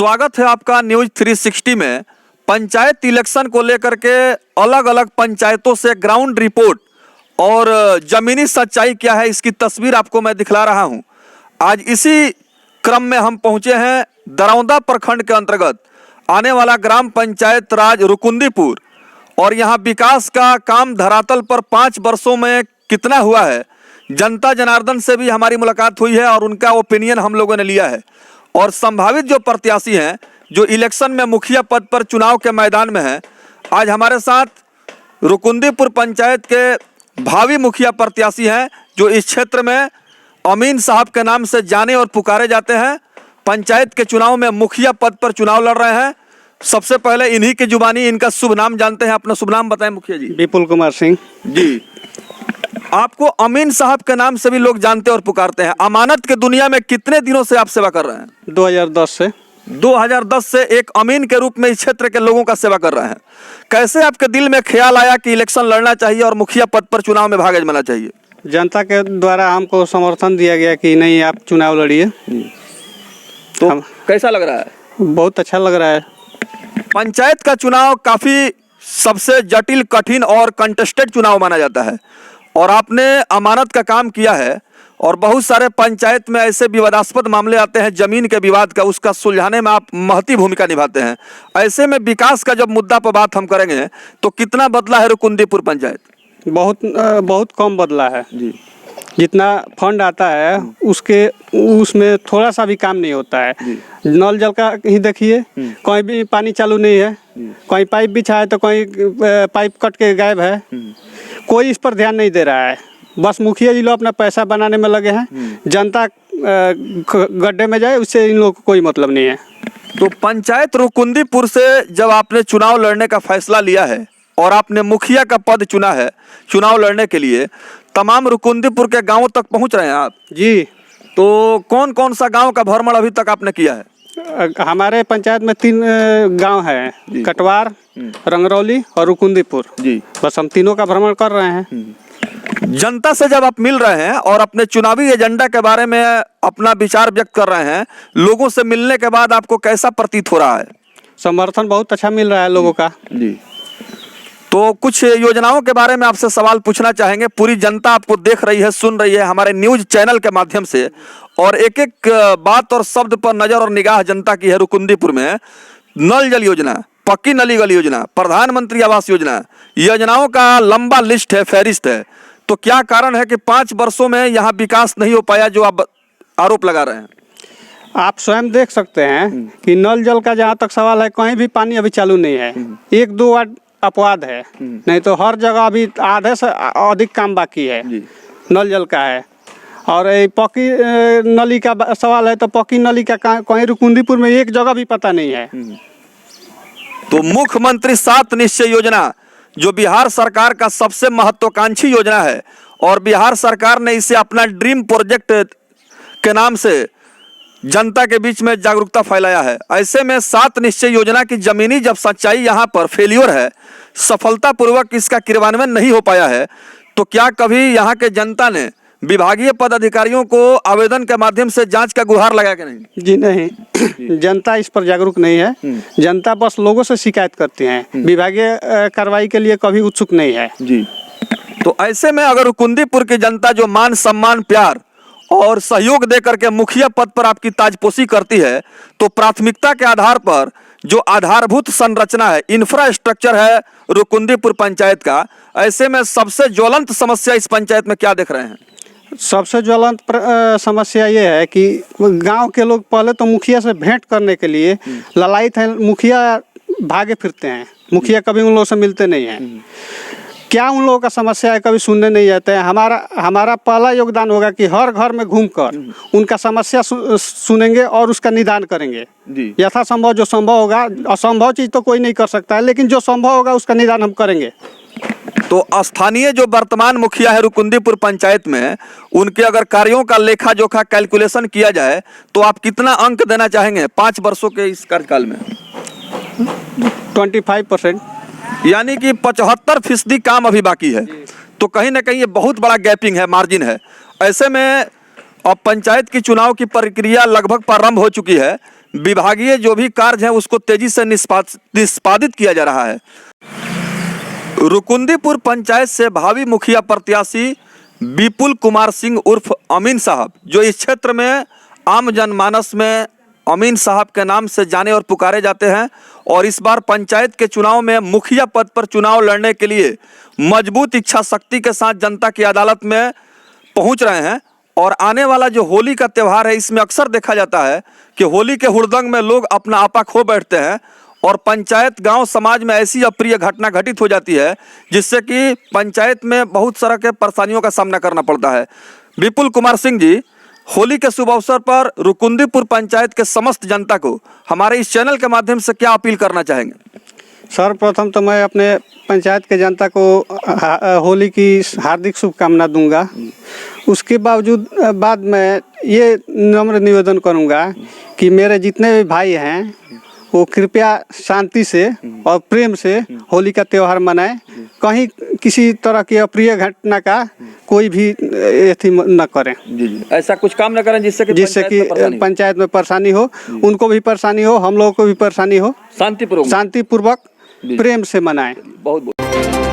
स्वागत है आपका न्यूज 360 में। पंचायत इलेक्शन को लेकर के अलग अलग पंचायतों से ग्राउंड रिपोर्ट और जमीनी सच्चाई क्या है इसकी तस्वीर आपको मैं दिखला रहा हूं। आज इसी क्रम में हम पहुंचे हैं दरौंदा प्रखंड के अंतर्गत आने वाला ग्राम पंचायत राज रुकुंदीपुर, और यहाँ विकास का काम धरातल पर 5 वर्षों में कितना हुआ है। जनता जनार्दन से भी हमारी मुलाकात हुई है और उनका ओपिनियन हम लोगों ने लिया है। और संभावित जो प्रत्याशी हैं जो इलेक्शन में मुखिया पद पर चुनाव के मैदान में हैं, आज हमारे साथ रुकुंदीपुर पंचायत के भावी मुखिया प्रत्याशी हैं जो इस क्षेत्र में अमीन साहब के नाम से जाने और पुकारे जाते हैं। पंचायत के चुनाव में मुखिया पद पर चुनाव लड़ रहे हैं। सबसे पहले इन्हीं की जुबानी इनका शुभ नाम जानते हैं। अपना शुभ नाम बताएं मुखिया जी। विपुल कुमार सिंह जी। आपको अमीन साहब के नाम से भी लोग जानते और पुकारते हैं। अमानत के दुनिया में कितने दिनों से आप सेवा कर रहे हैं? 2010 से एक अमीन के रूप में इस क्षेत्र के लोगों का सेवा कर रहे हैं। कैसे आपके दिल में ख्याल आया कि इलेक्शन लड़ना चाहिए और मुखिया पद पर चुनाव में भाग लेना चाहिए? जनता के द्वारा हमको समर्थन दिया गया कि नहीं आप चुनाव लड़िए। तो कैसा लग रहा है? बहुत अच्छा लग रहा है। पंचायत का चुनाव काफी सबसे जटिल, कठिन और कंटेस्टेड चुनाव माना जाता है और आपने अमानत का काम किया है। और बहुत सारे पंचायत में ऐसे विवादास्पद मामले आते हैं जमीन के विवाद का, उसका सुलझाने में आप महती भूमिका निभाते हैं। ऐसे में विकास का जब मुद्दा पर बात हम करेंगे तो कितना बदला है रुकुंदीपुर पंचायत? बहुत कम बदला है जी। जितना फंड आता है उसमें थोड़ा सा भी काम नहीं होता है। नल जल का ही देखिए, कहीं भी पानी चालू नहीं है, कहीं पाइप बिछा है तो कहीं पाइप कट के गायब है। कोई इस पर ध्यान नहीं दे रहा है। बस मुखिया जी लोग अपना पैसा बनाने में लगे हैं। जनता गड्ढे में जाए उससे इन लोगों को कोई मतलब नहीं है। तो पंचायत रुकुंदीपुर से जब आपने चुनाव लड़ने का फैसला लिया है और आपने मुखिया का पद चुना है चुनाव लड़ने के लिए, तमाम रुकुंदीपुर के गांवों तक पहुंच रहे हैं आप? जी। तो कौन कौन सा गांव का भ्रमण अभी तक आपने किया है? हमारे पंचायत में 3 गांव हैं, कटवार, रंगरौली और रुकुंदीपुर। जी। बस हम तीनों का भ्रमण कर रहे हैं। जनता से जब आप मिल रहे हैं और अपने चुनावी एजेंडा के बारे में अपना विचार व्यक्त कर रहे हैं, लोगों से मिलने के बाद आपको कैसा प्रतीत हो रहा है? समर्थन बहुत अच्छा मिल रहा है लोगों का। जी। तो कुछ योजनाओं के बारे में आपसे सवाल पूछना चाहेंगे। पूरी जनता आपको देख रही है, सुन रही है हमारे न्यूज चैनल के माध्यम से, और एक एक बात और शब्द पर नजर और निगाह जनता की है। रुकुंदीपुर में नल जल योजना, पक्की नली गली योजना, प्रधानमंत्री आवास योजनाओं का लंबा लिस्ट है, फहरिस्त है। तो क्या कारण है कि 5 वर्षों में यहाँ विकास नहीं हो पाया जो आप आरोप लगा रहे हैं? आप स्वयं देख सकते हैं कि नल जल का जहाँ तक सवाल है, कहीं भी पानी अभी चालू नहीं है। 1-2 वार्ड अपवाद है, नहीं तो हर जगह अभी आधे से अधिक काम बाकी है। नल जल का है। और पक्की नली का सवाल है तो पक्की नली का कहीं रुकुंदीपुर में एक जगह भी पता नहीं है। तो मुख्यमंत्री 7 निश्चय योजना जो बिहार सरकार का सबसे महत्वाकांक्षी योजना है और बिहार सरकार ने इसे अपना ड्रीम प्रोजेक्ट के नाम से जनता के बीच में जागरूकता फैलाया है। ऐसे में 7 निश्चय योजना की जमीनी जब सच्चाई यहाँ पर फेलियर है, सफलतापूर्वक इसका क्रियान्वयन नहीं हो पाया है, तो क्या कभी यहाँ के जनता ने विभागीय पदाधिकारियों को आवेदन के माध्यम से जांच का गुहार लगाया कि नहीं? जी नहीं। जनता इस पर जागरूक नहीं है। जनता बस लोगों से शिकायत करती है, विभागीय कार्रवाई के लिए कभी उत्सुक नहीं है। जी। तो ऐसे में अगर रुकुंदीपुर की जनता जो मान सम्मान, प्यार और सहयोग दे करके मुखिया पद पर आपकी ताजपोशी करती है, तो प्राथमिकता के आधार पर जो आधारभूत संरचना है, इंफ्रास्ट्रक्चर है रुकुंदीपुर पंचायत का, ऐसे में सबसे ज्वलंत समस्या इस पंचायत में क्या देख रहे हैं? सबसे ज्वलंत समस्या ये है कि गांव के लोग पहले तो मुखिया से भेंट करने के लिए ललायित हैं। मुखिया भागे फिरते हैं, मुखिया कभी उन लोगों से मिलते नहीं हैं। क्या उन लोगों का समस्या है कभी सुनने नहीं जाते हैं। हमारा पहला योगदान होगा कि हर घर में घूमकर उनका समस्या सुनेंगे और उसका निदान करेंगे। यथासंभव जो संभव होगा, असंभव चीज़ तो कोई नहीं कर सकता है, लेकिन जो संभव होगा उसका निदान हम करेंगे। तो स्थानीय जो वर्तमान मुखिया है रुकुंदीपुर पंचायत में, उनके अगर कार्यों का लेखा जोखा कैलकुलेशन किया जाए तो आप कितना अंक देना चाहेंगे 5 वर्षों के इस कार्यकाल में? 25%। यानी कि 75% काम अभी बाकी है। तो कहीं ना कहीं ये बहुत बड़ा गैपिंग है, मार्जिन है। ऐसे में अब पंचायत की चुनाव की प्रक्रिया लगभग प्रारंभ हो चुकी है। विभागीय जो भी कार्य है उसको तेजी से निष्पादित किया जा रहा है। रुकुंदीपुर पंचायत से भावी मुखिया प्रत्याशी विपुल कुमार सिंह उर्फ अमीन साहब, जो इस क्षेत्र में आम जनमानस में अमीन साहब के नाम से जाने और पुकारे जाते हैं, और इस बार पंचायत के चुनाव में मुखिया पद पर चुनाव लड़ने के लिए मजबूत इच्छा शक्ति के साथ जनता की अदालत में पहुंच रहे हैं। और आने वाला जो होली का त्यौहार है, इसमें अक्सर देखा जाता है कि होली के हुड़दंग में लोग अपना आपा खो बैठते हैं और पंचायत गांव समाज में ऐसी अप्रिय घटना घटित हो जाती है जिससे कि पंचायत में बहुत तरह के परेशानियों का सामना करना पड़ता है। विपुल कुमार सिंह जी, होली के शुभ अवसर पर रुकुंदीपुर पंचायत के समस्त जनता को हमारे इस चैनल के माध्यम से क्या अपील करना चाहेंगे? सर्वप्रथम तो मैं अपने पंचायत के जनता को होली की हार्दिक शुभकामना दूंगा। उसके बाद मैं ये नम्र निवेदन करूंगा कि मेरे जितने भी भाई हैं वो कृपया शांति से और प्रेम से होली का त्यौहार मनाएं। कहीं किसी तरह की अप्रिय घटना का कोई भी एथी न करें। जी, ऐसा कुछ काम न करें जिससे कि पंचायत में परेशानी हो, उनको भी परेशानी हो, हम लोगों को भी परेशानी हो। शांतिपूर्वक प्रेम से मनाएं। बहुत बहुत